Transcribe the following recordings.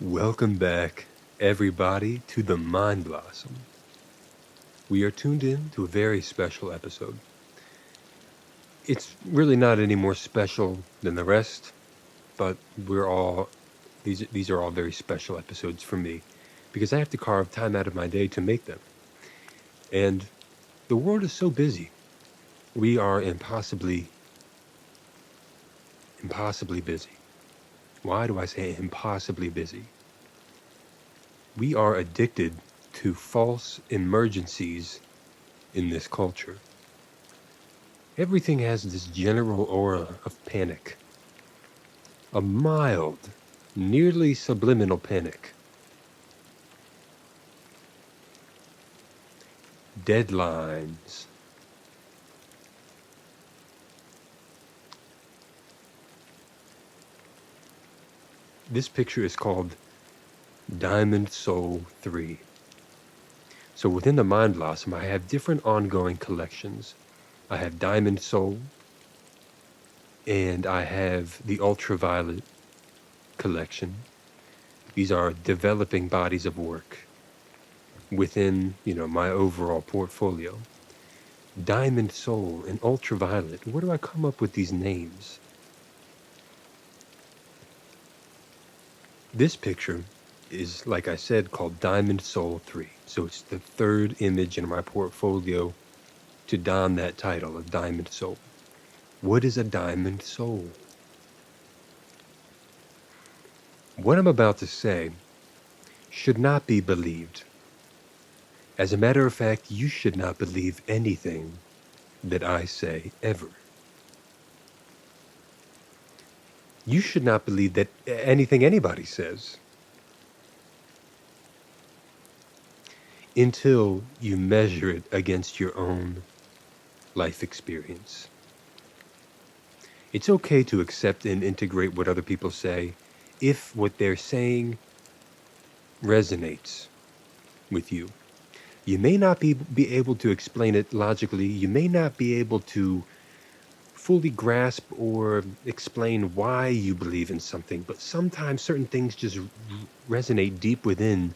Welcome back, everybody, to the Mind Blossom. We are tuned in to a very special episode. It's really not any more special than the rest, but these are all very special episodes for me because I have to carve time out of my day to make them. And the world is so busy. We are impossibly busy. Why do I say impossibly busy? We are addicted to false emergencies in this culture. Everything has this general aura of panic. A mild, nearly subliminal panic. Deadlines. This picture is called Diamond Soul 3. So within the Mind Blossom, I have different ongoing collections. I have Diamond Soul, and I have the Ultraviolet collection. These are developing bodies of work within, my overall portfolio. Diamond Soul and Ultraviolet. Where do I come up with these names? This picture is, like I said, called Diamond Soul 3. So it's the third image in my portfolio to don that title of Diamond Soul. What is a diamond soul? What I'm about to say should not be believed. As a matter of fact, you should not believe anything that I say ever. You should not believe that anything anybody says until you measure it against your own life experience. It's okay to accept and integrate what other people say if what they're saying resonates with you. You may not be able to explain it logically. You may not be able to fully grasp or explain why you believe in something, but sometimes certain things just resonate deep within,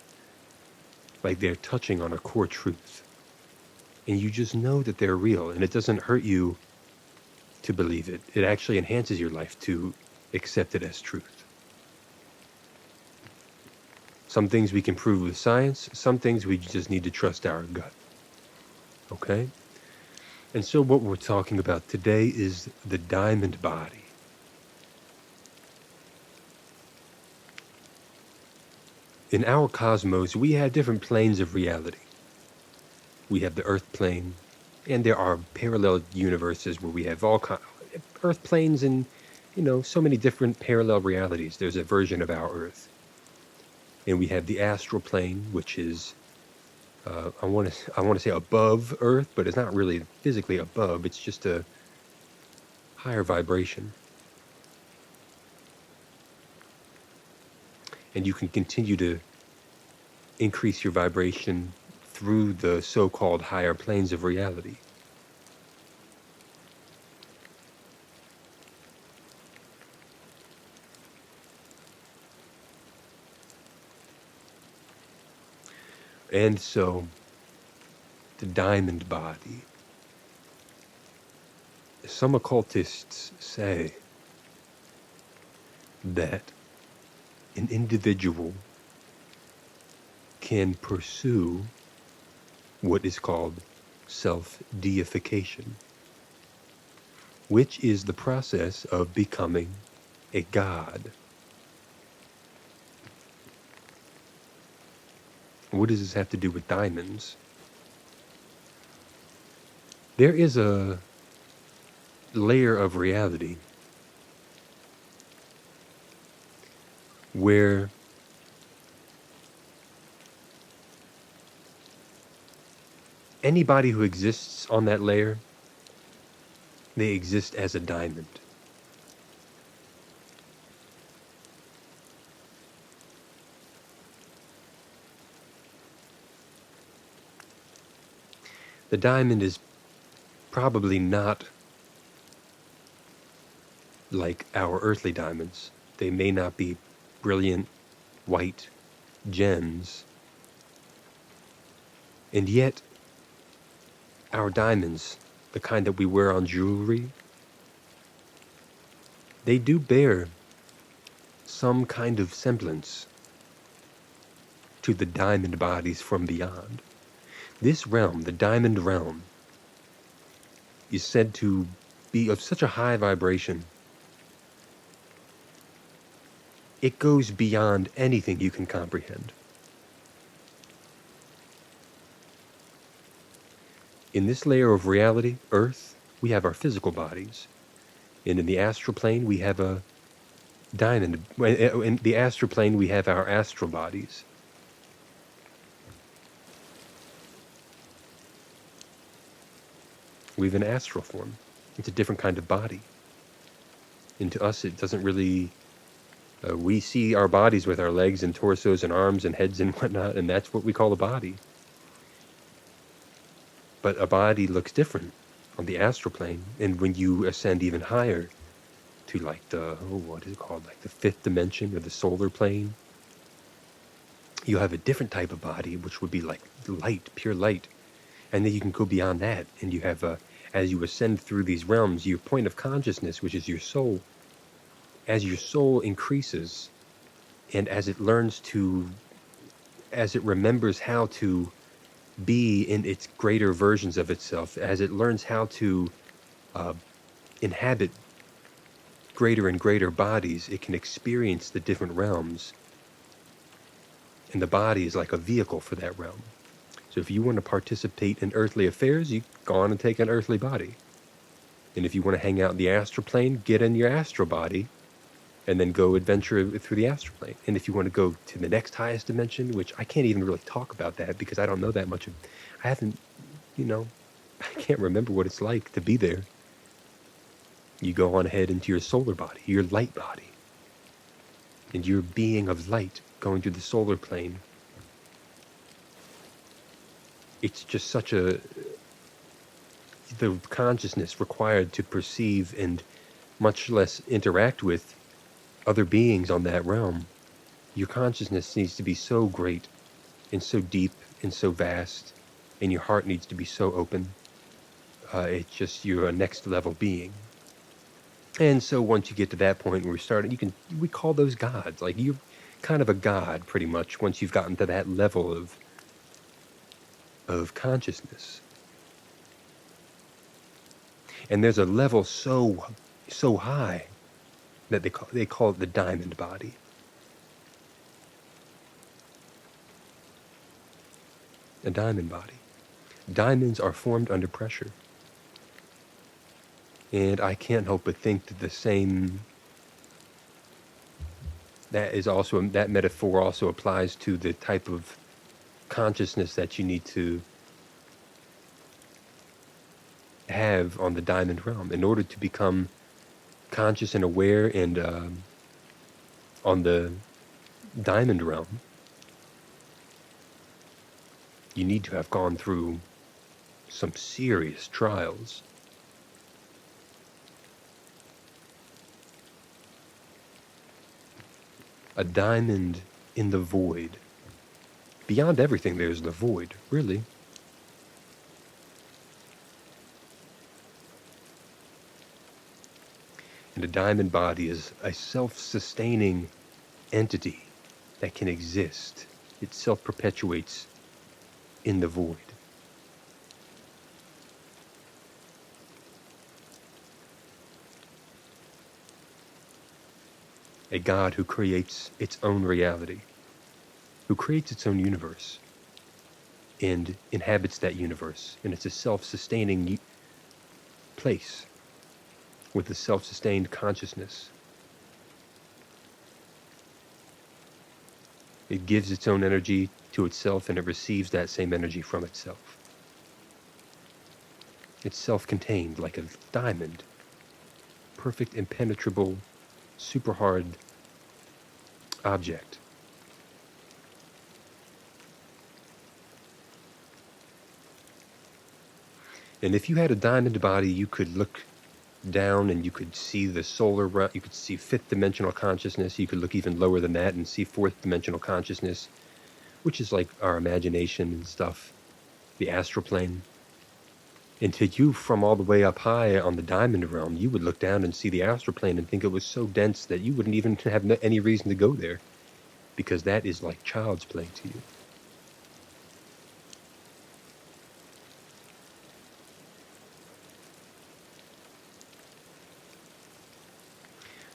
like they're touching on a core truth. And you just know that they're real, and it doesn't hurt you to believe it. It actually enhances your life to accept it as truth. Some things we can prove with science, some things we just need to trust our gut. Okay? And so what we're talking about today is the diamond body. In our cosmos, we have different planes of reality. We have the Earth plane, and there are parallel universes where we have all Earth planes and, so many different parallel realities. There's a version of our Earth. And we have the astral plane, which is, I want to say above Earth, but it's not really physically above. It's just a higher vibration. And you can continue to increase your vibration through the so-called higher planes of reality. And so, the diamond body. Some occultists say that an individual can pursue what is called self-deification, which is the process of becoming a god. What does this have to do with diamonds? There is a layer of reality where anybody who exists on that layer, they exist as a diamond. The diamond is probably not like our earthly diamonds. They may not be brilliant, white gems. And yet, our diamonds, the kind that we wear on jewelry, they do bear some kind of semblance to the diamond bodies from beyond. This realm, the diamond realm, is said to be of such a high vibration. It goes beyond anything you can comprehend. In this layer of reality, Earth, we have our physical bodies. And in the astral plane, we have a diamond. In the astral plane, we have our astral bodies. We have an astral form. It's a different kind of body. And to us, it doesn't really... we see our bodies with our legs and torsos and arms and heads and whatnot, and that's what we call a body. But a body looks different on the astral plane. And when you ascend even higher to like the, what is it called? Like the 5th dimension or the solar plane, you have a different type of body, which would be like light, pure light. And then you can go beyond that. And you have, as you ascend through these realms, your point of consciousness, which is your soul, as your soul increases and as it learns to, as it remembers how to be in its greater versions of itself, as it learns how to inhabit greater and greater bodies, it can experience the different realms. And the body is like a vehicle for that realm. So if you want to participate in earthly affairs, you go on and take an earthly body. And if you want to hang out in the astral plane, get in your astral body and then go adventure through the astral plane. And if you want to go to the next highest dimension, which I can't even really talk about that because I don't know that much of, I haven't, I can't remember what it's like to be there. You go on ahead into your solar body, your light body. And your being of light going to the solar plane. It's just such the consciousness required to perceive and much less interact with other beings on that realm. Your consciousness needs to be so great and so deep and so vast, and your heart needs to be so open. It's just, you're a next level being. And so once you get to that point where we call those gods. Like, you're kind of a god pretty much once you've gotten to that level of consciousness. And there's a level so high that they call it the diamond body. A diamond body. Diamonds are formed under pressure. And I can't help but think that that metaphor also applies to the type of consciousness that you need to have on the diamond realm in order to become conscious and aware and on the diamond realm. You need to have gone through some serious trials. A diamond in the void. Beyond everything, there's the void, really. And a diamond body is a self-sustaining entity that can exist. It self-perpetuates in the void. A God who creates its own reality, who creates its own universe, and inhabits that universe. And it's a self-sustaining place with a self-sustained consciousness. It gives its own energy to itself, and it receives that same energy from itself. It's self-contained like a diamond. Perfect, impenetrable, super hard object. And if you had a diamond body, you could look down and you could see the solar, you could see fifth dimensional consciousness. You could look even lower than that and see fourth dimensional consciousness, which is like our imagination and stuff, the astral plane. And to you, from all the way up high on the diamond realm, you would look down and see the astral plane and think it was so dense that you wouldn't even have any reason to go there, because that is like child's play to you.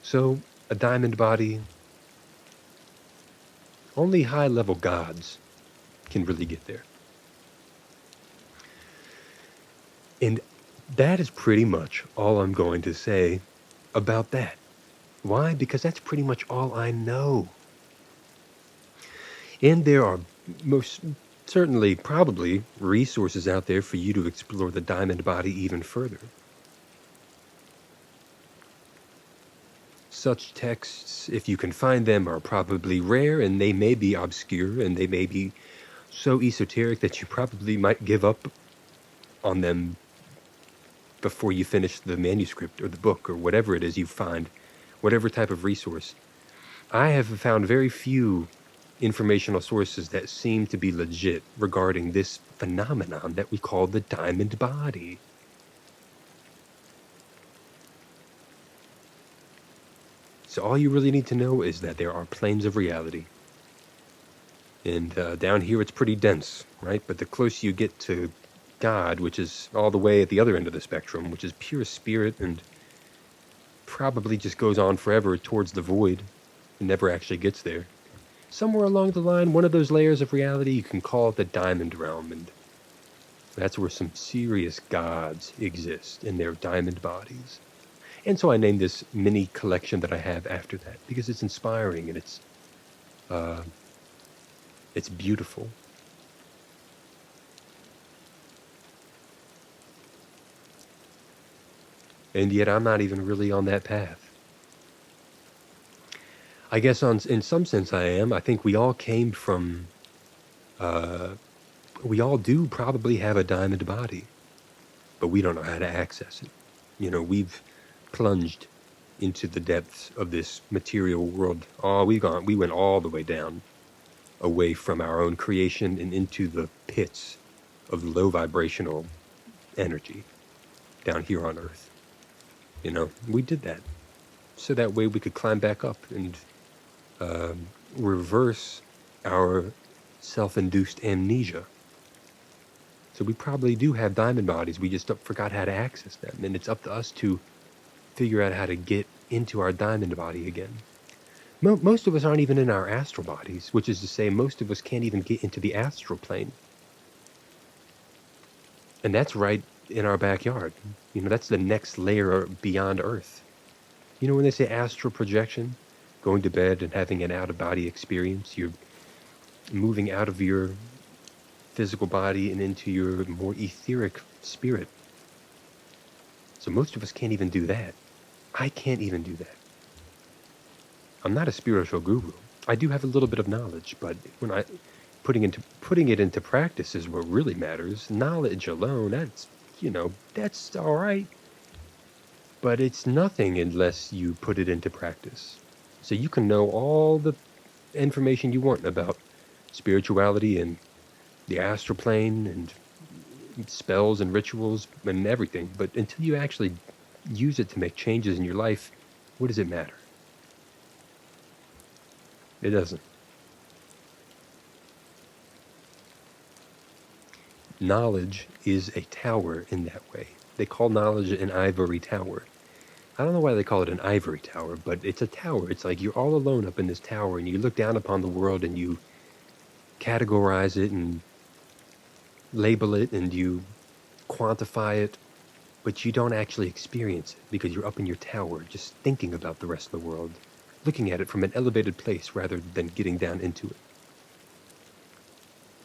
So, a diamond body, only high-level gods can really get there. And that is pretty much all I'm going to say about that. Why? Because that's pretty much all I know. And there are most certainly, probably, resources out there for you to explore the diamond body even further. Such texts, if you can find them, are probably rare, and they may be obscure, and they may be so esoteric that you probably might give up on them before you finish the manuscript or the book or whatever it is you find, whatever type of resource. I have found very few informational sources that seem to be legit regarding this phenomenon that we call the diamond body. So all you really need to know is that there are planes of reality. And down here it's pretty dense, right? But the closer you get to God, which is all the way at the other end of the spectrum, which is pure spirit and probably just goes on forever towards the void and never actually gets there. Somewhere along the line, one of those layers of reality, you can call it the diamond realm, and that's where some serious gods exist in their diamond bodies. And so I named this mini collection that I have after that, because it's inspiring and it's beautiful. And yet I'm not even really on that path. I guess in some sense I am. I think we all came from, we all do probably have a diamond body, but we don't know how to access it. You know, we've plunged into the depths of this material world. Oh, we went all the way down, away from our own creation and into the pits of low vibrational energy down here on Earth. You know, we did that so that way we could climb back up and reverse our self-induced amnesia. So we probably do have diamond bodies. We just forgot how to access them. And it's up to us to figure out how to get into our diamond body again. Most of us aren't even in our astral bodies, which is to say most of us can't even get into the astral plane. And that's right in our backyard. You know, that's the next layer beyond Earth. You know, when they say astral projection, going to bed and having an out-of-body experience, you're moving out of your physical body and into your more etheric spirit. So most of us can't even do that. I can't even do that. I'm not a spiritual guru. I do have a little bit of knowledge, but when putting it into practice is what really matters. Knowledge alone, that's all right. But it's nothing unless you put it into practice. So you can know all the information you want about spirituality and the astral plane and spells and rituals and everything, but until you actually use it to make changes in your life, what does it matter? It doesn't. Knowledge is a tower in that way. They call knowledge an ivory tower. I don't know why they call it an ivory tower, but it's a tower. It's like you're all alone up in this tower and you look down upon the world and you categorize it and label it and you quantify it, but you don't actually experience it because you're up in your tower just thinking about the rest of the world, looking at it from an elevated place rather than getting down into it.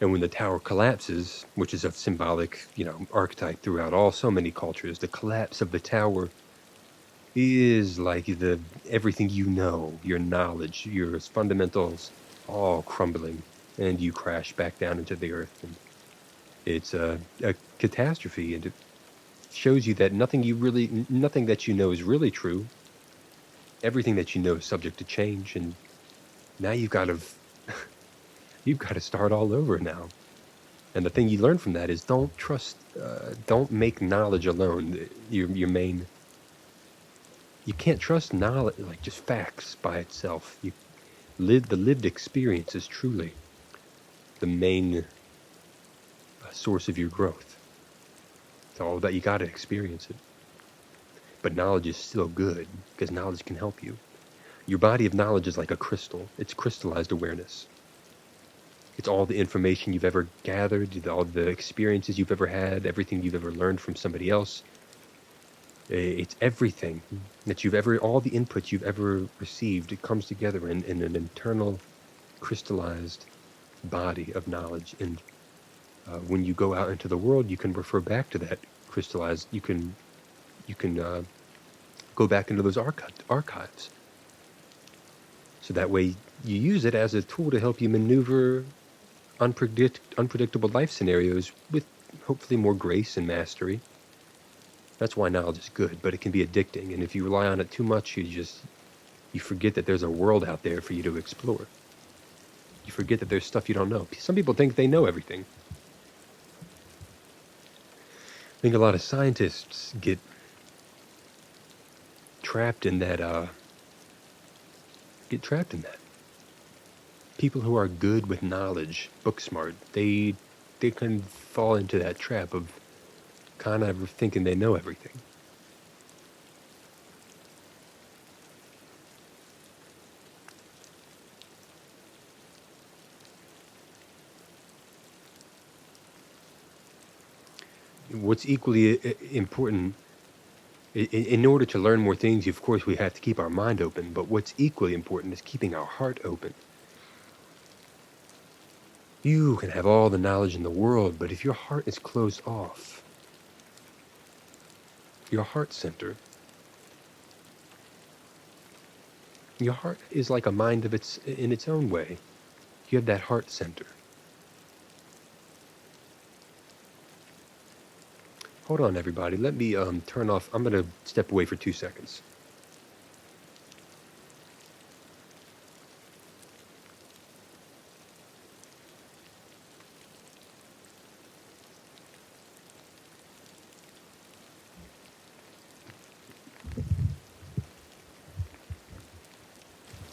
And when the tower collapses, which is a symbolic, archetype throughout so many cultures, the collapse of the tower is like everything you know, your knowledge, your fundamentals, all crumbling, and you crash back down into the earth. And it's a catastrophe. And shows you that nothing that you know is really true. Everything that you know is subject to change, and now you've got to start all over now. And the thing you learn from that is don't make knowledge alone your main. You can't trust knowledge, like just facts by itself. The lived experience is truly the main source of your growth. It's all that you got to experience it. But knowledge is still good because knowledge can help you. Your body of knowledge is like a crystal. It's crystallized awareness. It's all the information you've ever gathered, all the experiences you've ever had, everything you've ever learned from somebody else. It's everything that all the inputs you've ever received. It comes together in an internal, crystallized body of knowledge. And when you go out into the world, you can refer back to that crystallized. You can go back into those archives. So that way you use it as a tool to help you maneuver unpredictable life scenarios with hopefully more grace and mastery. That's why knowledge is good, but it can be addicting. And if you rely on it too much, you forget that there's a world out there for you to explore. You forget that there's stuff you don't know. Some people think they know everything. I think a lot of scientists get trapped in that. People who are good with knowledge, book smart, they can fall into that trap of kind of thinking they know everything. What's equally important, in order to learn more things, of course, we have to keep our mind open, but what's equally important is keeping our heart open. You can have all the knowledge in the world, but if your heart is closed off, your heart center, your heart is like a mind in its own way. You have that heart center. Hold on, everybody. Let me turn off. I'm going to step away for 2 seconds.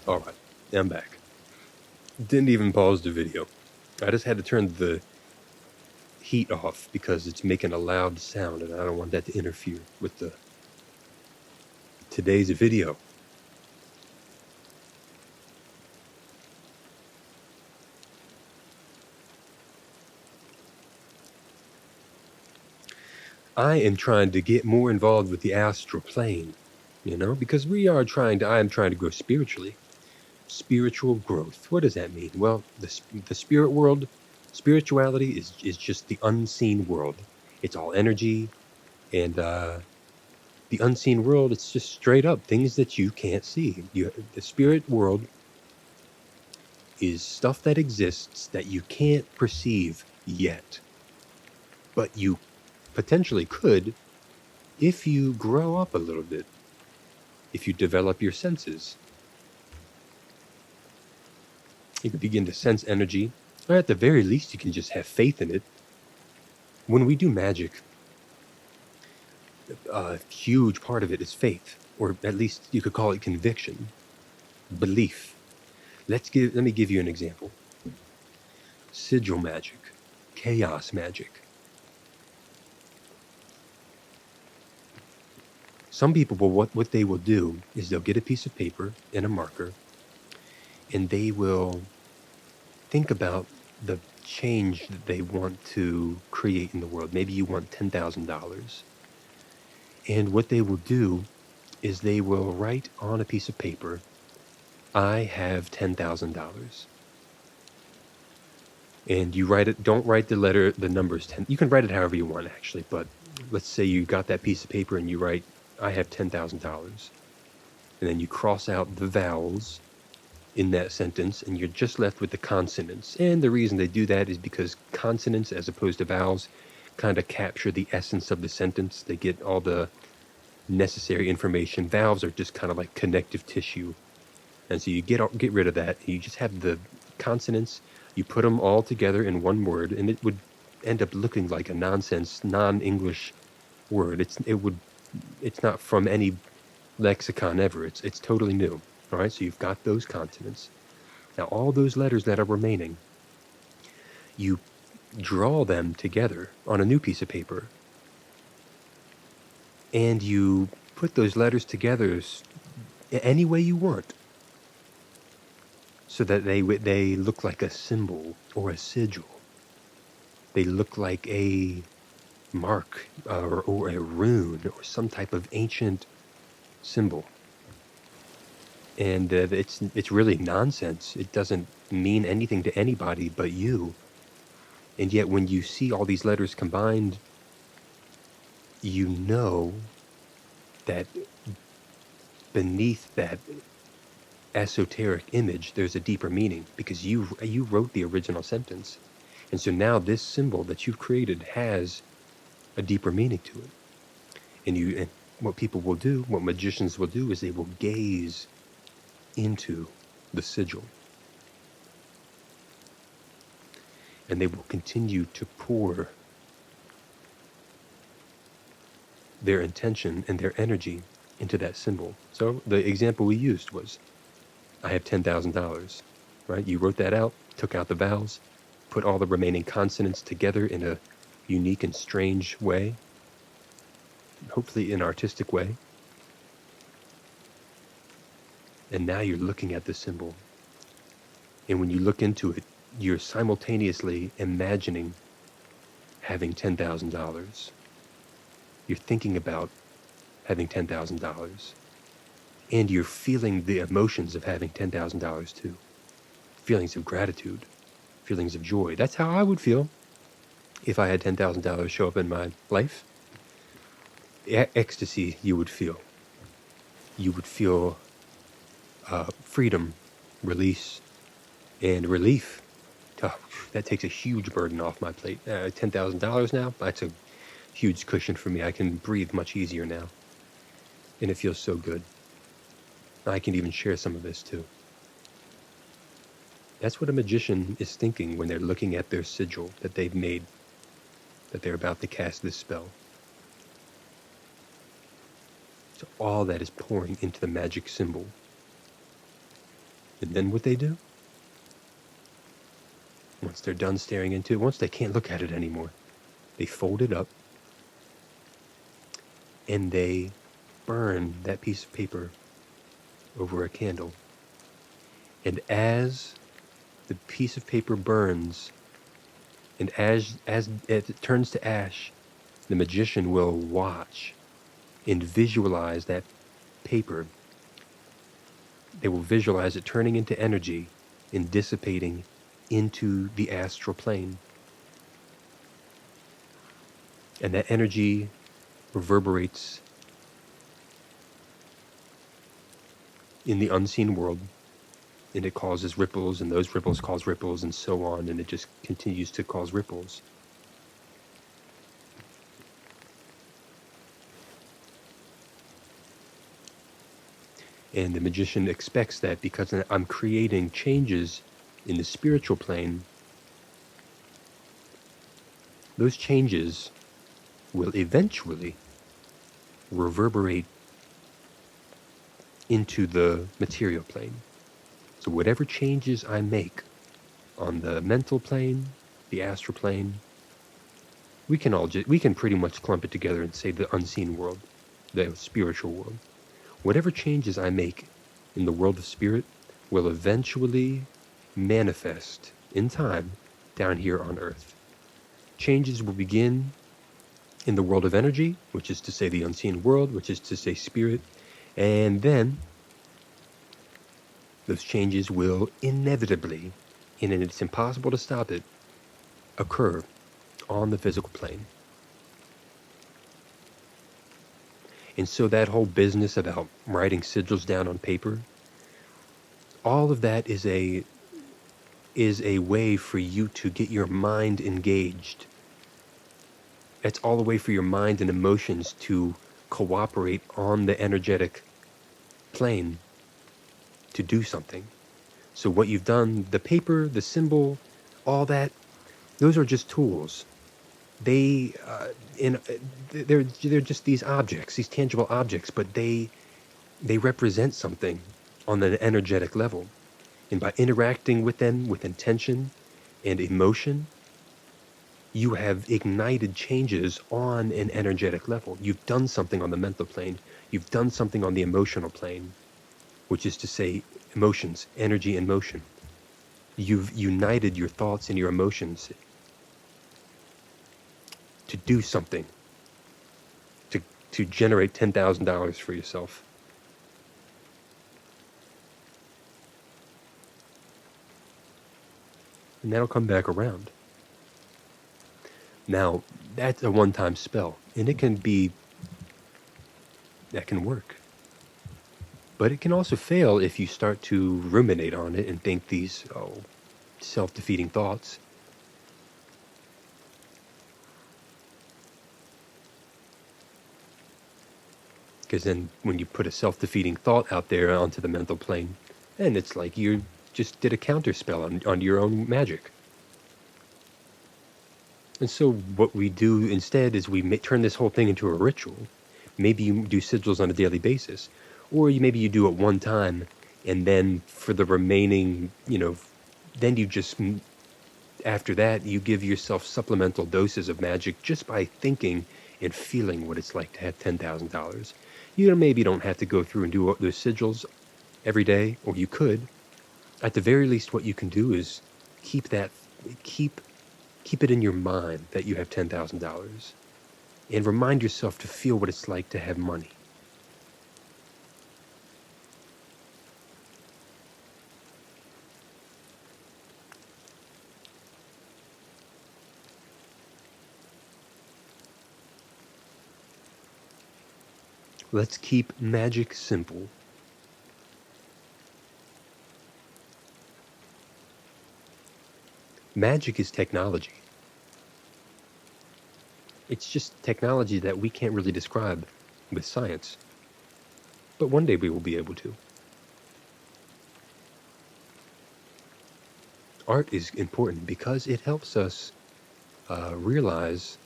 All right, I'm back. Didn't even pause the video. I just had to turn the heat off because it's making a loud sound and I don't want that to interfere with today's video. I am trying to get more involved with the astral plane, because I am trying to grow spiritually. Spiritual growth. What does that mean? Well, the spirit world, spirituality is just the unseen world. It's all energy, and the unseen world, it's just straight up things that you can't see. The spirit world is stuff that exists that you can't perceive yet, but you potentially could if you grow up a little bit, if you develop your senses. You can begin to sense energy, or at the very least, you can just have faith in it. When we do magic, a huge part of it is faith, or at least you could call it conviction, belief. Let me give you an example. Sigil magic, chaos magic. Some people what they will do is they'll get a piece of paper and a marker, and they will think about the change that they want to create in the world. Maybe you want $10,000. And what they will do is they will write on a piece of paper, I have $10,000. And you write it, don't write the numbers 10. You can write it however you want, actually, but let's say you got that piece of paper and you write, I have $10,000. And then you cross out the vowels in that sentence, and you're just left with the consonants. And the reason they do that is because consonants, as opposed to vowels, kind of capture the essence of the sentence. They get all the necessary information. Vowels are just kind of like connective tissue. And so you get rid of that. You just have the consonants. You put them all together in one word, and it would end up looking like a nonsense, non-English word. It's not from any lexicon ever. It's totally new. All right, so you've got those consonants. Now all those letters that are remaining, you draw them together on a new piece of paper, and you put those letters together any way you want, so that they look like a symbol or a sigil. They look like a mark or a rune or some type of ancient symbol. And it's really nonsense. It doesn't mean anything to anybody but you. And yet when you see all these letters combined, you know that beneath that esoteric image, there's a deeper meaning, because you wrote the original sentence. And so now this symbol that you've created has a deeper meaning to it. And what people will do, what magicians will do, is they will gaze into the sigil. And they will continue to pour their intention and their energy into that symbol. So the example we used was, I have $10,000, right? You wrote that out, took out the vowels, put all the remaining consonants together in a unique and strange way, hopefully an artistic way. And now you're looking at the symbol. And when you look into it, you're simultaneously imagining having $10,000. You're thinking about having $10,000. And you're feeling the emotions of having $10,000 too. Feelings of gratitude, feelings of joy. That's how I would feel if I had $10,000 show up in my life. Ecstasy you would feel. You would feel freedom, release, and relief. Oh, that takes a huge burden off my plate. $10,000 now, that's a huge cushion for me. I can breathe much easier now. And it feels so good. I can even share some of this too. That's what a magician is thinking when they're looking at their sigil that they've made, that they're about to cast this spell. So all that is pouring into the magic symbol. And then what they do? Once they're done staring into it, once they can't look at it anymore, they fold it up and they burn that piece of paper over a candle. And as the piece of paper burns, and as it turns to ash, the magician will watch and visualize that paper. They will visualize it turning into energy and dissipating into the astral plane. And that energy reverberates in the unseen world, and it causes ripples, and those ripples cause ripples, and so on, and it just continues to cause ripples. And the magician expects that because I'm creating changes in the spiritual plane, those changes will eventually reverberate into the material plane. So whatever changes I make on the mental plane, the astral plane, we can pretty much clump it together and say the unseen world, the spiritual world. Whatever changes I make in the world of spirit will eventually manifest in time down here on Earth. Changes will begin in the world of energy, which is to say the unseen world, which is to say spirit, and then those changes will inevitably, and it's impossible to stop it, occur on the physical plane. And so that whole business about writing sigils down on paper, all of that is a way for you to get your mind engaged It's all a way for your mind and emotions to cooperate on the energetic plane to do something. So what you've done, the paper, the symbol, all that, those are just tools. They they're just these objects, these tangible objects, but they represent something on an energetic level. And by interacting with them with intention and emotion, you have ignited changes on an energetic level. You've done something on the mental plane. You've done something on the emotional plane, which is to say emotions, energy and motion. You've united your thoughts and your emotions to do something, to generate $10,000 for yourself. And that'll come back around. Now, that's a one-time spell, and that can work. But it can also fail if you start to ruminate on it and think these self-defeating thoughts. Because then when you put a self-defeating thought out there onto the mental plane, and it's like you just did a counter spell on your own magic. And so what we do instead is we turn this whole thing into a ritual. Maybe you do sigils on a daily basis, or maybe you do it one time, and then for the remaining, then you just, after that, you give yourself supplemental doses of magic just by thinking and feeling what it's like to have $10,000. You maybe don't have to go through and do those sigils every day, or you could. At the very least, what you can do is keep it in your mind that you have $10,000 and remind yourself to feel what it's like to have money. Let's keep magic simple. Magic is technology. It's just technology that we can't really describe with science. But one day we will be able to. Art is important because it helps us realize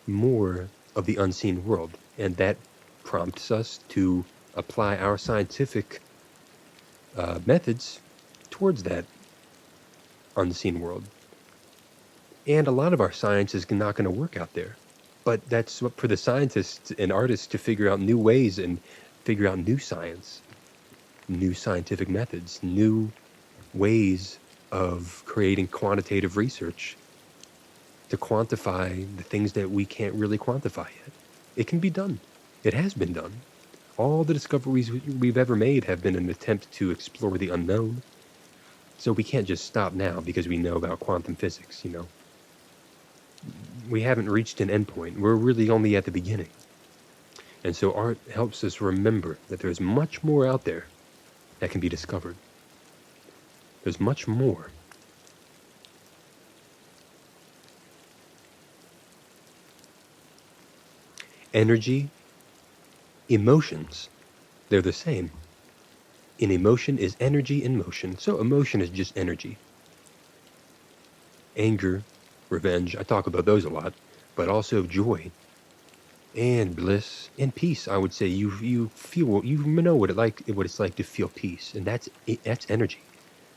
more of the unseen world, and that prompts us to apply our scientific methods towards that unseen world. And a lot of our science is not going to work out there. But that's what for the scientists and artists to figure out new ways and figure out new science, new scientific methods, new ways of creating quantitative research to quantify the things that we can't really quantify yet. It can be done. It has been done. All the discoveries we've ever made have been an attempt to explore the unknown. So we can't just stop now because we know about quantum physics, We haven't reached an endpoint. We're really only at the beginning. And so art helps us remember that there's much more out there that can be discovered. There's much more. Energy, emotions, they're the same. An emotion is energy in motion, so emotion is just energy. Anger, revenge, I talk about those a lot, but also joy and bliss and peace. I would say you feel, you know what it's like to feel peace, and that's energy.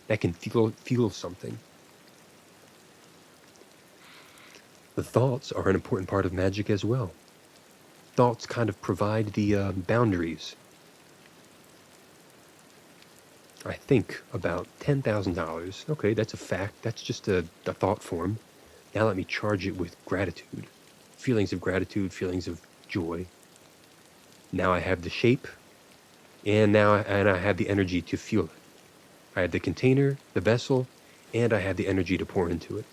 That can feel something. The thoughts are an important part of magic as well. Thoughts kind of provide the boundaries. I think about $10,000. Okay, that's a fact. That's just a thought form. Now let me charge it with gratitude. Feelings of gratitude, feelings of joy. Now I have the shape, and I have the energy to feel it. I have the container, the vessel, and I have the energy to pour into it.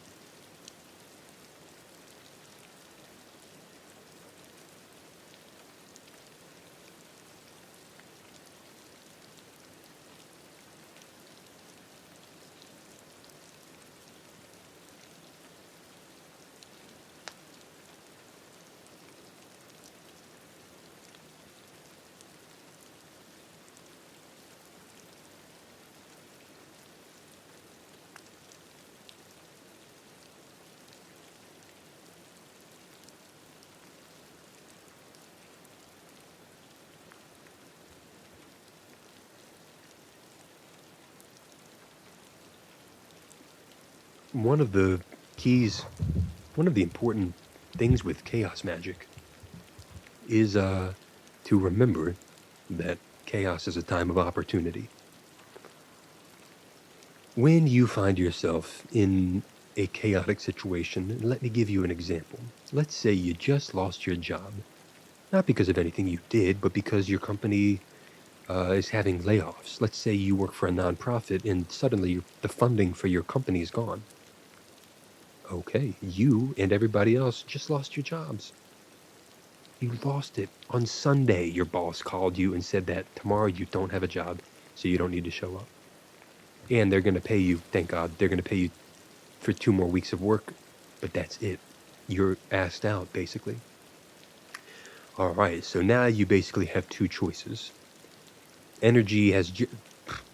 one of the keys, one of the important things with chaos magic is to remember that chaos is a time of opportunity. When you find yourself in a chaotic situation, let me give you an example. Let's say you just lost your job, not because of anything you did, but because your company is having layoffs. Let's say you work for a nonprofit and suddenly the funding for your company is gone. Okay, you and everybody else just lost your jobs. You lost it. On Sunday, your boss called you and said that tomorrow you don't have a job, so you don't need to show up. And they're going to pay you, thank God, they're going to pay you for 2 more weeks of work, but that's it. You're asked out, basically. All right, so now you basically have 2 choices.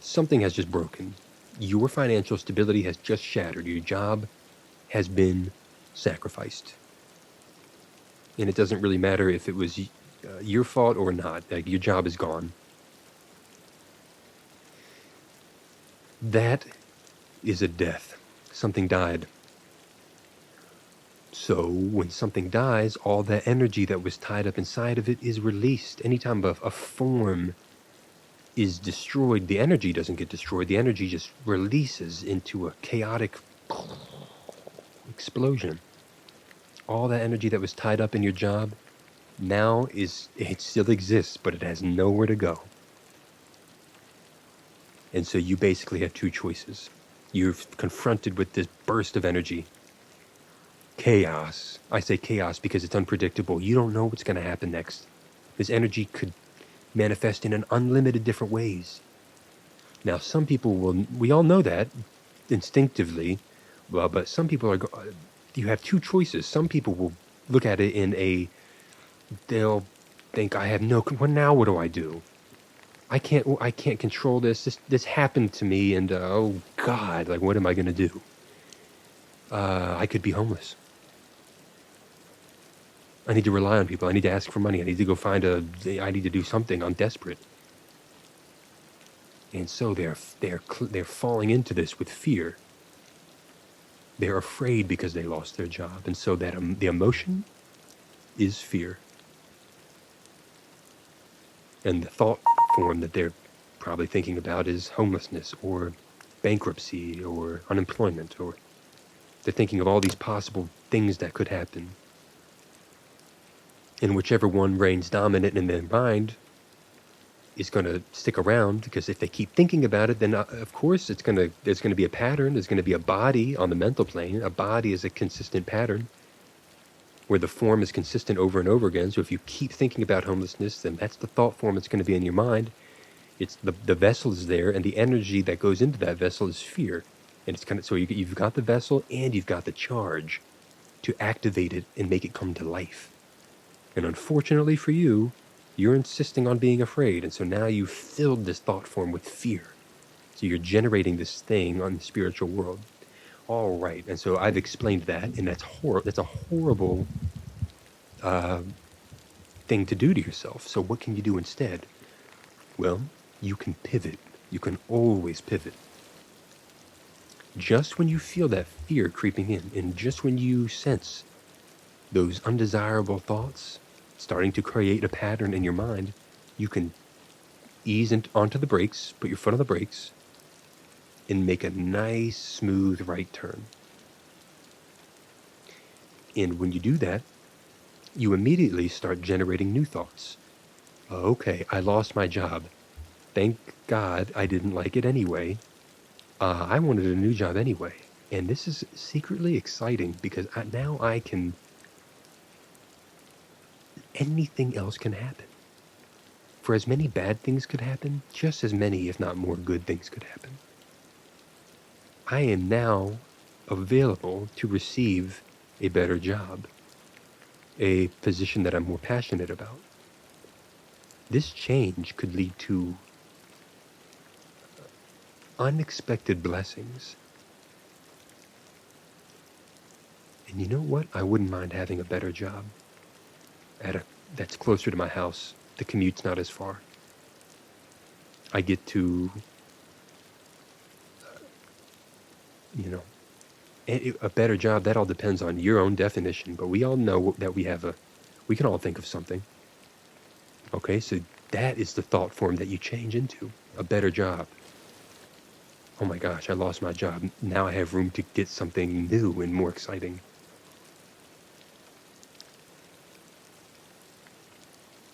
Something has just broken. Your financial stability has just shattered. Your job has been sacrificed. And it doesn't really matter if it was your fault or not. Like, your job is gone. That is a death. Something died. So when something dies, all that energy that was tied up inside of it is released. Anytime a form is destroyed, the energy doesn't get destroyed. The energy just releases into a chaotic explosion. All that energy that was tied up in your job now it still exists, but it has nowhere to go. And so you basically have 2 choices. You're confronted with this burst of energy. Chaos. I say chaos because it's unpredictable. You don't know what's going to happen next. This energy could manifest in an unlimited different ways. Now, some people we all know that instinctively, well, but some people you have 2 choices. Some people will look at it they'll think, well, now what do I do? I can't control this. This happened to me, and oh God, like, what am I going to do? I could be homeless. I need to rely on people. I need to ask for money. I need to go I need to do something. I'm desperate. And so they're falling into this with fear. They're afraid because they lost their job. And so that the emotion is fear. And the thought form that they're probably thinking about is homelessness or bankruptcy or unemployment, or they're thinking of all these possible things that could happen. And whichever one reigns dominant in their mind is going to stick around, because if they keep thinking about it, then of course there's going to be a pattern. There's going to be a body on the mental plane. A body is a consistent pattern where the form is consistent over and over again. So if you keep thinking about homelessness, then that's the thought form that's going to be in your mind. It's the vessel is there, and the energy that goes into that vessel is fear. And it's kind of, so you've got the vessel and you've got the charge to activate it and make it come to life. And unfortunately for you, you're insisting on being afraid. And so now you've filled this thought form with fear. So you're generating this thing on the spiritual world. All right. And so I've explained that, and that's a horrible thing to do to yourself. So what can you do instead? Well, you can pivot. You can always pivot. Just when you feel that fear creeping in, and just when you sense those undesirable thoughts starting to create a pattern in your mind, you can ease onto the brakes, put your foot on the brakes, and make a nice, smooth right turn. And when you do that, you immediately start generating new thoughts. Okay, I lost my job. Thank God I didn't like it anyway. I wanted a new job anyway. And this is secretly exciting because now I can... anything else can happen. For as many bad things could happen, just as many, if not more, good things could happen. I am now available to receive a better job, a position that I'm more passionate about. This change could lead to unexpected blessings. And you know what? I wouldn't mind having a better job that's closer to my house. The commute's not as far. I get to, A better job, that all depends on your own definition, but we all know that we can all think of something. Okay, so that is the thought form that you change into. A better job. Oh my gosh, I lost my job. Now I have room to get something new and more exciting.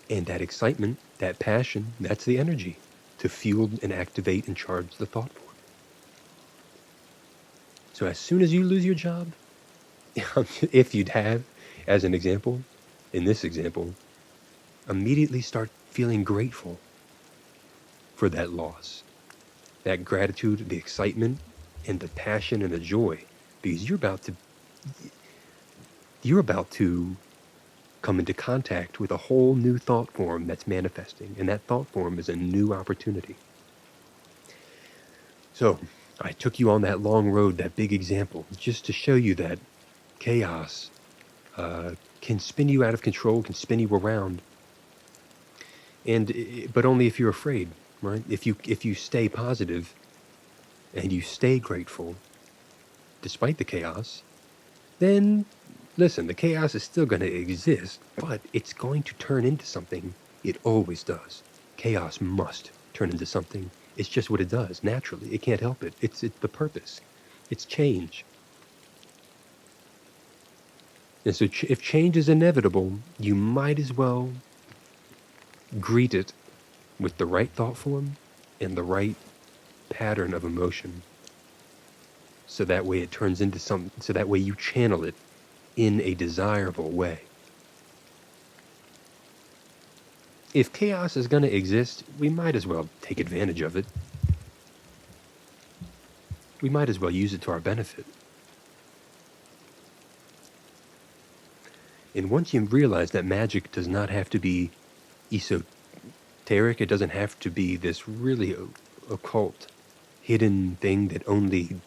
And that excitement, that passion, that's the energy to fuel and activate and charge the thought form. So as soon as you lose your job, if you'd have, as an example, in this example, immediately start feeling grateful for that loss. That gratitude, the excitement, and the passion and the joy, because you're about to come into contact with a whole new thought form that's manifesting, and that thought form is a new opportunity. So I took you on that long road, that big example, just to show you that chaos can spin you out of control, can spin you around, but only if you're afraid, right? If you stay positive and you stay grateful despite the chaos, then listen, the chaos is still going to exist, but it's going to turn into something. It always does. Chaos must turn into something. It's just what it does naturally. It can't help it. It's the purpose. It's change. And so if change is inevitable, you might as well greet it with the right thought form and the right pattern of emotion. So that way it turns into so that way you channel it in a desirable way. If chaos is going to exist, we might as well take advantage of it. We might as well use it to our benefit. And once you realize that magic does not have to be esoteric, it doesn't have to be this really occult, hidden thing that only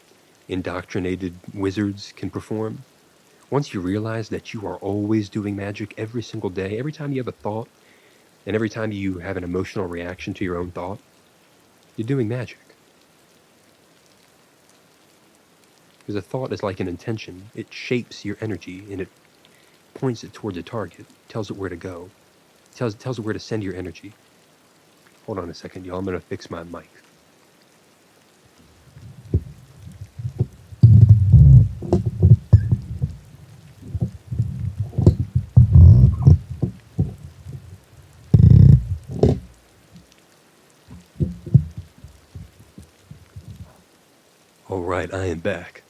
indoctrinated wizards can perform. Once you realize that you are always doing magic every single day, every time you have a thought, and every time you have an emotional reaction to your own thought, you're doing magic. Because a thought is like an intention. It shapes your energy and it points it towards a target, tells it where to go, tells it where to send your energy. Hold on a second, y'all. I'm going to fix my mic. All right, I am back.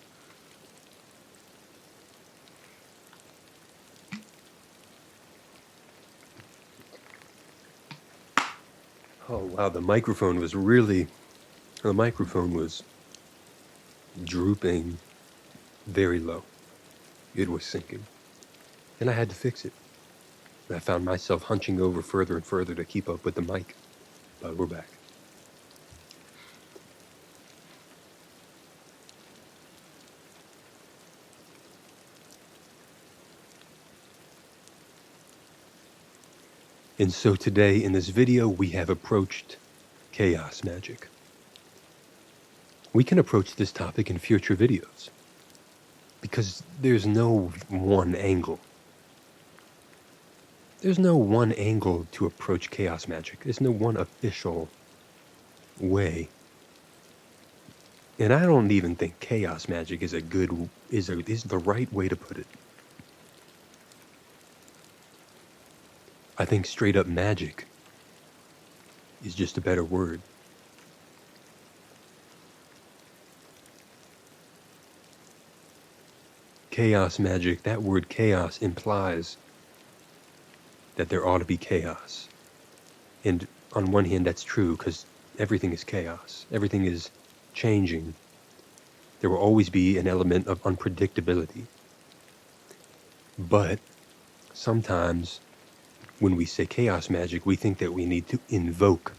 Oh, wow, the microphone was drooping very low. It was sinking. And I had to fix it. I found myself hunching over further and further to keep up with the mic. But we're back. And so today in this video, we have approached chaos magic. We can approach this topic in future videos because there's no one angle. There's no one angle to approach chaos magic. There's no one official way. And I don't even think chaos magic is the right way to put it. I think straight up magic is just a better word. Chaos magic, that word chaos implies that there ought to be chaos. And on one hand, that's true because everything is chaos. Everything is changing. There will always be an element of unpredictability. But sometimes when we say chaos magic, we think that we need to invoke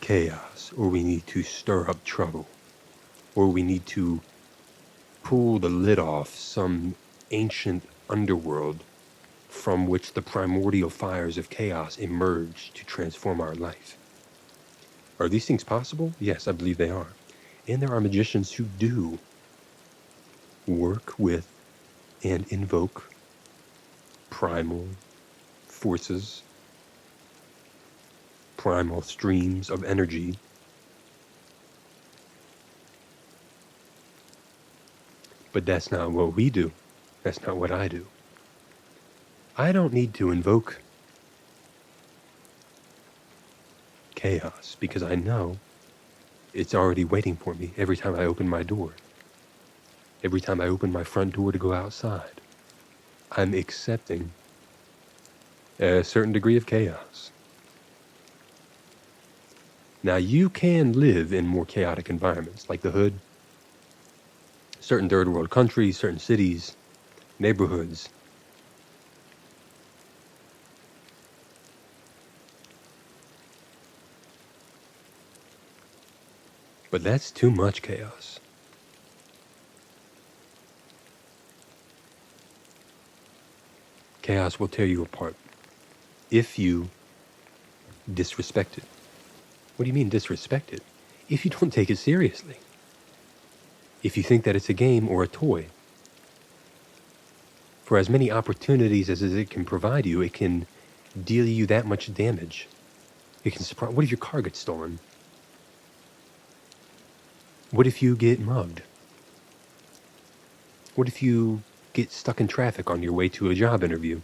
chaos, or we need to stir up trouble, or we need to pull the lid off some ancient underworld from which the primordial fires of chaos emerge to transform our life. Are these things possible? Yes, I believe they are. And there are magicians who do work with and invoke primal forces, primal streams of energy. But that's not what we do. That's not what I do. I don't need to invoke chaos because I know it's already waiting for me every time I open my door. Every time I open my front door to go outside, I'm accepting a certain degree of chaos. Now, you can live in more chaotic environments like the hood, certain third world countries, certain cities, neighborhoods. But that's too much chaos. Chaos will tear you apart if you disrespect it. What do you mean disrespect it? If you don't take it seriously. If you think that it's a game or a toy. For as many opportunities as it can provide you, it can deal you that much damage. It can surprise. What if your car gets stolen? What if you get mugged? What if you get stuck in traffic on your way to a job interview?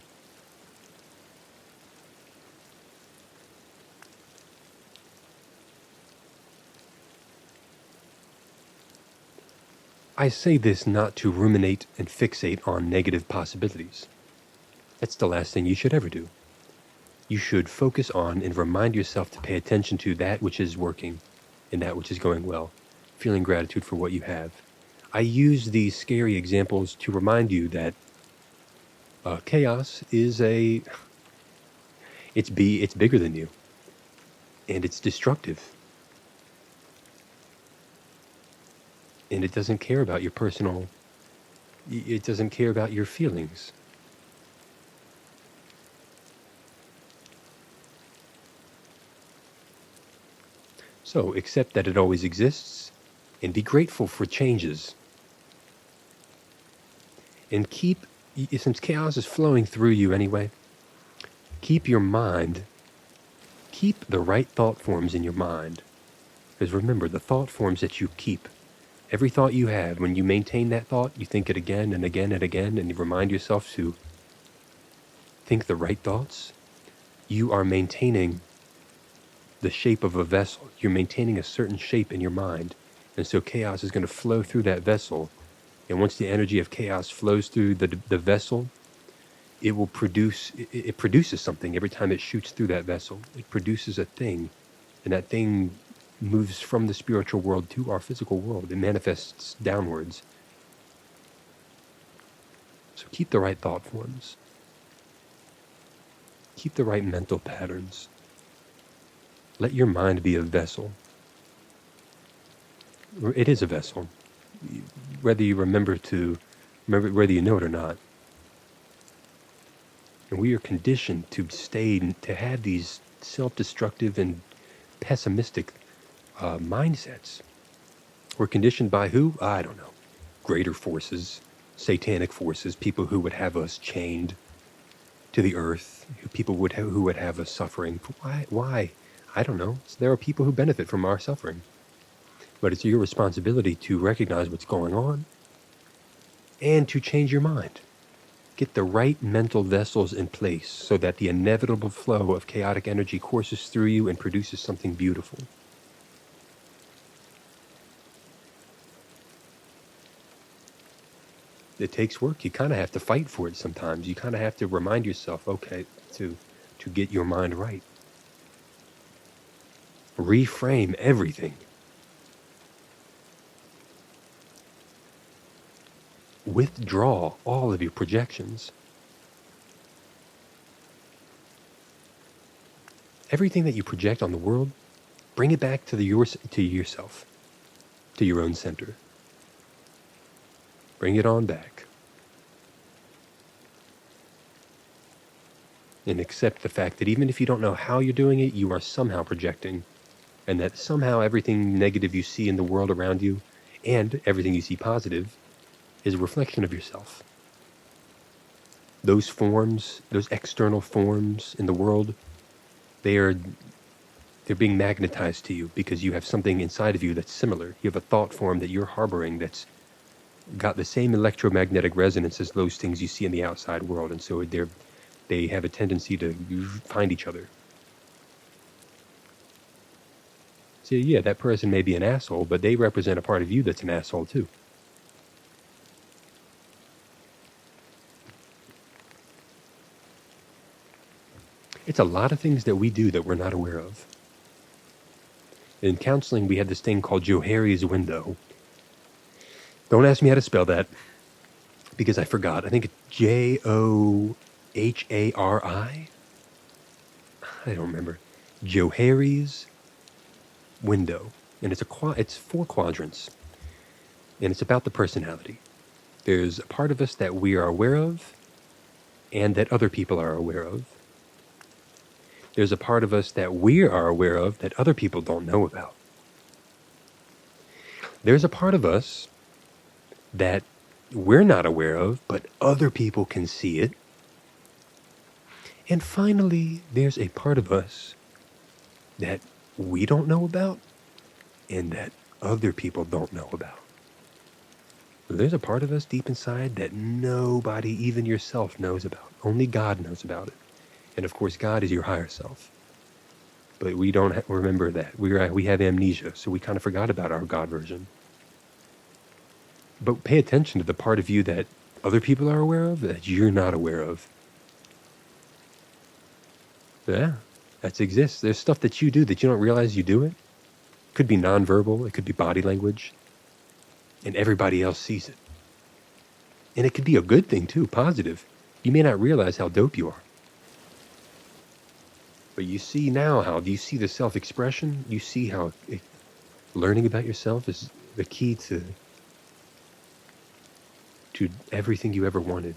I say this not to ruminate and fixate on negative possibilities. That's the last thing you should ever do. You should focus on and remind yourself to pay attention to that which is working and that which is going well, feeling gratitude for what you have. I use these scary examples to remind you that chaos is it's bigger than you, and it's destructive. And it doesn't care about your personal, it doesn't care about your feelings. So accept that it always exists and be grateful for changes. And since chaos is flowing through you anyway, keep your mind, keep the right thought forms in your mind. Because remember, the thought forms that you keep, every thought you have, when you maintain that thought, you think it again and again and again, and you remind yourself to think the right thoughts, you are maintaining the shape of a vessel. You're maintaining a certain shape in your mind. And so chaos is going to flow through that vessel. And once the energy of chaos flows through the vessel, it will it produces something every time it shoots through that vessel. It produces a thing. And that thing moves from the spiritual world to our physical world. It manifests downwards. So keep the right thought forms. Keep the right mental patterns. Let your mind be a vessel. It is a vessel. Whether you remember, whether you know it or not. And we are conditioned to have these self-destructive and pessimistic mindsets. We're conditioned by who? I don't know. Greater forces, satanic forces, people who would have us chained to the earth, who would have us suffering. Why? I don't know. There are people who benefit from our suffering. But it's your responsibility to recognize what's going on and to change your mind. Get the right mental vessels in place so that the inevitable flow of chaotic energy courses through you and produces something beautiful. It takes work. You kind of have to fight for it sometimes. You kind of have to remind yourself, okay, to get your mind right. Reframe everything. Withdraw all of your projections. Everything that you project on the world, bring it back to yourself, to your own center. Bring it on back. And accept the fact that even if you don't know how you're doing it, you are somehow projecting. And that somehow everything negative you see in the world around you, and everything you see positive, is a reflection of yourself. Those forms, those external forms in the world, they're being magnetized to you because you have something inside of you that's similar. You have a thought form that you're harboring that's got the same electromagnetic resonance as those things you see in the outside world, and so they have a tendency to find each other. So yeah, that person may be an asshole, but they represent a part of you that's an asshole too. It's a lot of things that we do that we're not aware of. In counseling, we had this thing called Johari's window. Don't ask me how to spell that, because I forgot. I think it's Johari? I don't remember. Johari's window. And it's 4 quadrants. And it's about the personality. There's a part of us that we are aware of and that other people are aware of. There's a part of us that we are aware of that other people don't know about. There's a part of us that we're not aware of, but other people can see it. And finally, there's a part of us that we don't know about and that other people don't know about. There's a part of us deep inside that nobody, even yourself, knows about. Only God knows about it. And of course, God is your higher self. But we don't remember that. We have amnesia, so we kind of forgot about our God version. But pay attention to the part of you that other people are aware of that you're not aware of. Yeah, that exists. There's stuff that you do that you don't realize you do it. Could be nonverbal, it could be body language, and everybody else sees it. And it could be a good thing too, positive. You may not realize how dope you are. But you see now how, do you see the self-expression? You see how learning about yourself is the key to everything you ever wanted.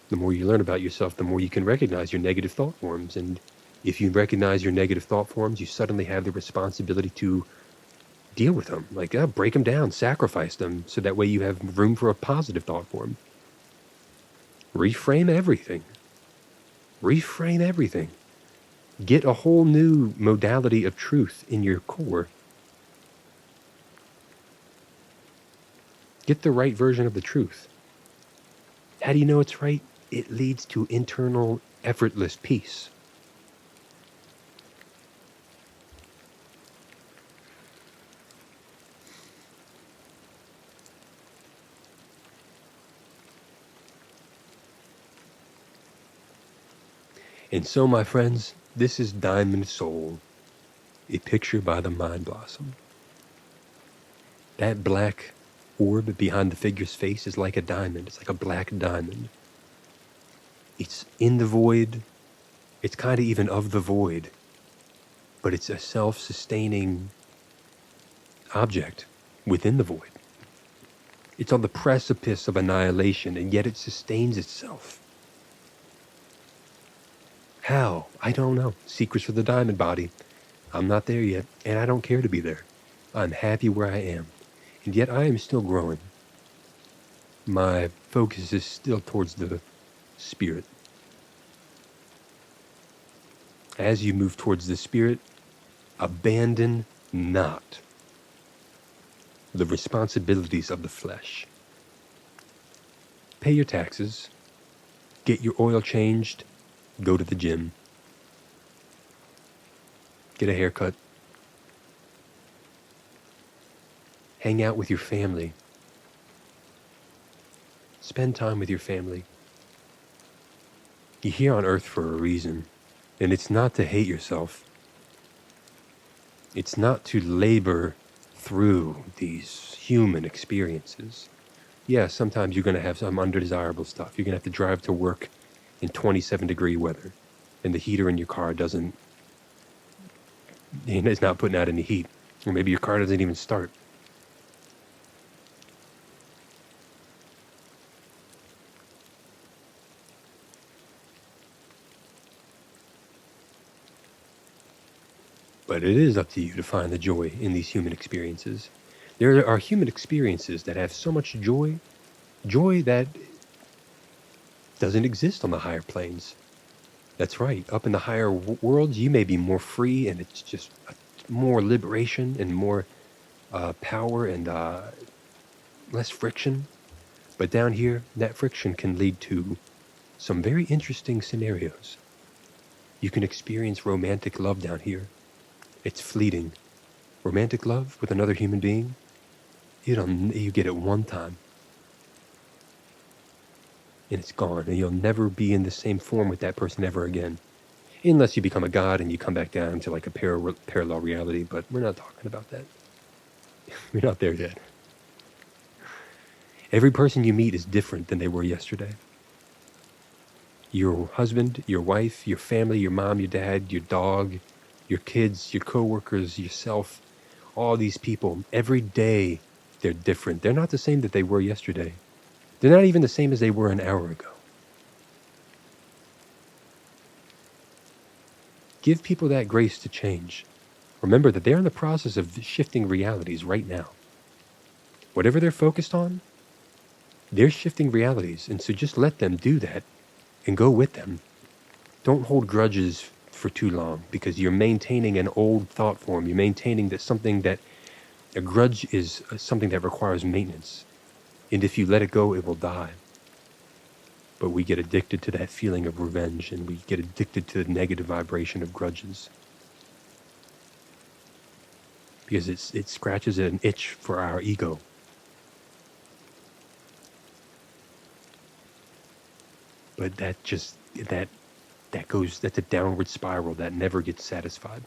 The more you learn about yourself, the more you can recognize your negative thought forms. And if you recognize your negative thought forms, you suddenly have the responsibility to deal with them. Like, break them down, sacrifice them, so that way you have room for a positive thought form. Reframe everything. Reframe everything. Get a whole new modality of truth in your core. Get the right version of the truth. How do you know it's right? It leads to internal, effortless peace. And so, my friends, this is Diamond Soul, a picture by the Mind Blossom. That black orb behind the figure's face is like a diamond. It's like a black diamond. It's in the void. It's kind of even of the void. But it's a self-sustaining object within the void. It's on the precipice of annihilation, and yet it sustains itself. How? I don't know. Secrets for the diamond body. I'm not there yet, and I don't care to be there. I'm happy where I am, and yet I am still growing. My focus is still towards the spirit. As you move towards the spirit, abandon not the responsibilities of the flesh. Pay your taxes, get your oil changed, go to the gym, get a haircut, hang out with your family, spend time with your family. You're here on earth for a reason, and it's not to hate yourself. It's not to labor through these human experiences. Yeah, sometimes you're going to have some undesirable stuff. You're going to have to drive to work in 27-degree weather, and the heater in your car it's not putting out any heat. Or maybe your car doesn't even start. But it is up to you to find the joy in these human experiences. There are human experiences that have so much joy that doesn't exist on the higher planes. That's right. Up in the higher worlds, you may be more free, and it's just more liberation and more power and less friction. But down here, that friction can lead to some very interesting scenarios. You can experience romantic love down here. It's fleeting. Romantic love with another human being, you get it one time, and it's gone, and you'll never be in the same form with that person ever again. Unless you become a god and you come back down to like a parallel reality, but we're not talking about that. We're not there yet. Every person you meet is different than they were yesterday. Your husband, your wife, your family, your mom, your dad, your dog, your kids, your coworkers, yourself, all these people, every day they're different. They're not the same that they were yesterday. They're not even the same as they were an hour ago. Give people that grace to change. Remember that they're in the process of shifting realities right now. Whatever they're focused on, they're shifting realities, and so just let them do that and go with them. Don't hold grudges for too long, because you're maintaining an old thought form. You're maintaining that a grudge is something that requires maintenance. And if you let it go, it will die. But we get addicted to that feeling of revenge, and we get addicted to the negative vibration of grudges. Because it scratches an itch for our ego. But that's a downward spiral that never gets satisfied.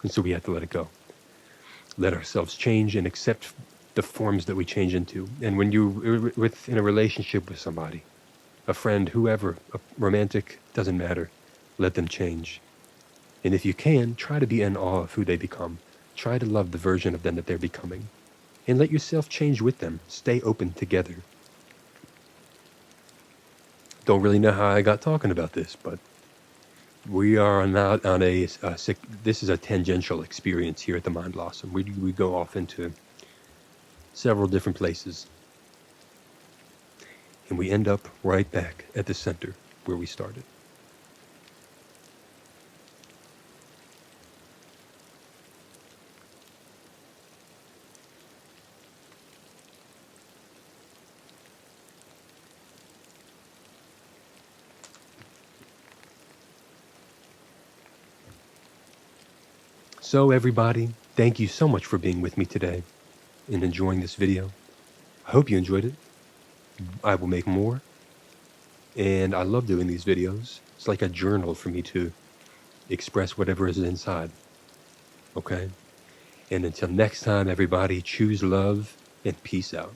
And so we have to let it go. Let ourselves change and accept the forms that we change into. And when you're in a relationship with somebody, a friend, whoever, a romantic, doesn't matter, let them change. And if you can, try to be in awe of who they become. Try to love the version of them that they're becoming. And let yourself change with them. Stay open together. Don't really know how I got talking about this, but we are now on this is a tangential experience here at the Mind Blossom. We go off into several different places. And we end up right back at the center where we started. So everybody, thank you so much for being with me today and enjoying this video. I hope you enjoyed it. I will make more. And I love doing these videos. It's like a journal for me to express whatever is inside. Okay? And until next time, everybody, choose love and peace out.